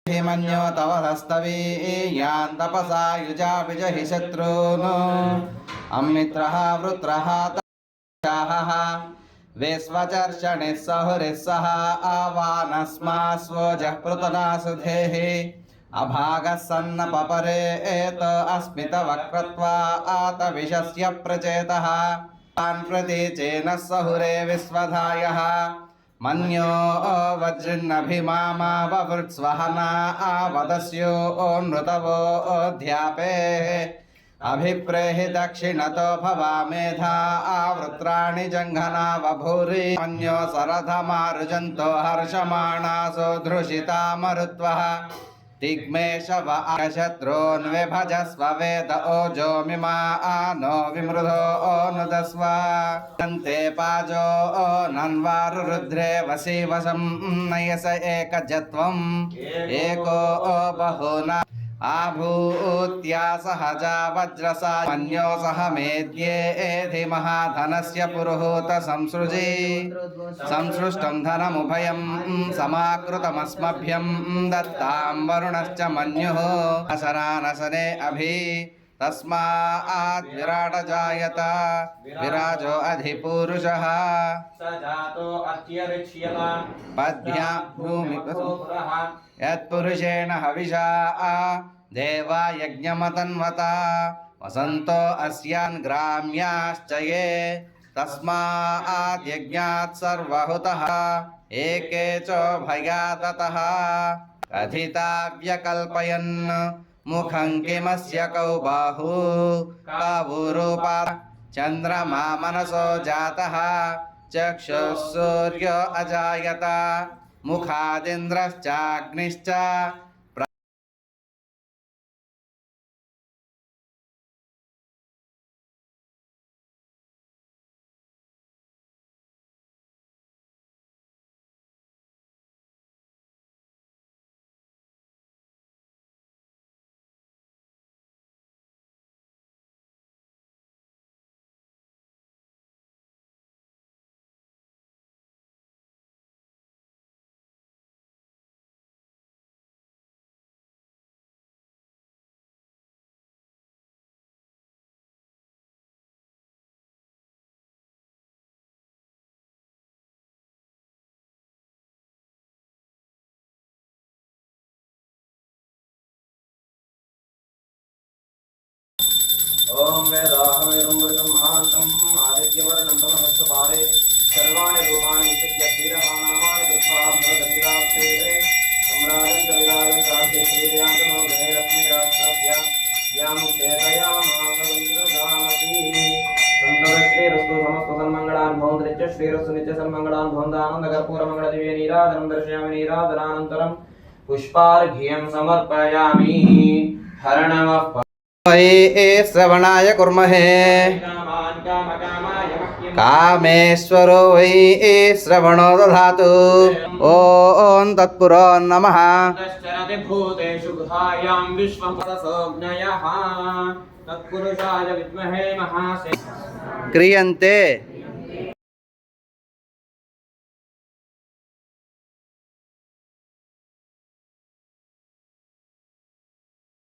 हिमन्यो तव हस्तवीयान् तपसा युजाभिजहि शत्रून् अमित्रः वृत्रः तशाहः विश्वचर्षणिः सहुरिः सह आवानस्मा स्वजः पृतनासुधेः अभागः सन्न पपरे एत अस्मित वक्रत्वा आत विशस्य प्रचेतः तान् प्रतीचेन सहुरे विश्वधायः मन्यो वज्रिन्नभिमामा ववृत्स्वहना आवदस्यो नृतवो अध्यापे अभिप्रेहि दक्षिणतो भवामेधा आवृत्राणि जङ्घना वभूरि मन्यो सरथमारुजन्तो हर्षमाणासो धृषिता मरुत्वः दिग्मेशव शत्रून् विभजस्व वेद ओजो मिमा नो विमृधो नुदस्व दन्ते पाजो नन्वारुरुद्रे वसी वशं नयस एकजत्वम् एको बहुना आभूत्या सहजा वज्रसा मन्यो सह मेद्ये महाधनस्य पुरुहूत संसृजी संसृष्टं धनमुभयं समाकृतमस्मभ्यं दत्तां वरुणश्च मन्युः असनानसने अभि तस्मात् विराट जायत विराजो अधिपुरुषः पद्भ्या भूमि यत्पुरुषेण हविषा देवा यज्ञमतन्वता वसन्तो अस्यान् ग्राम्याश्च ये तस्मात् यज्ञात् सर्वहुतः एके च भयाततः कथिता व्यकल्पयन् मुखं किमस्य कौ बाहु कावूरूपा चन्द्रमा मनसो जातः चक्षुः सूर्यो अजायत मुखादिन्द्रश्चाग्निश्च ओम वेदाहमेदं ब्रह्माण्डं आदित्यवर्णं तमस्तपारे सर्वाणि रूपाणि चित्यतीरमानामानि दुःखाभवदनिरास्ते सम्राजं च विराजं चास्ते श्रीर्यान्तनो गणेरश्मिराष्ट्रस्य यामुखेतया मासवन्द्रदानति सन्तोषश्रीरस्तु समस्तसन्मङ्गलान् भवन्तु नित्यश्रीरस्तु नित्यसन्मङ्गलान् भवन्तानन्दकर्पूरमङ्गलदिव्ये नीराजनं दर्शयामि नीराजनानन्तरं पुष्पार्घ्यं समर्पयामि हरणमः श्रवणाय कुर्महे कामेश्वरो वै श्रवणो दधातु ॐ तत्पुरो नमः क्रियन्ते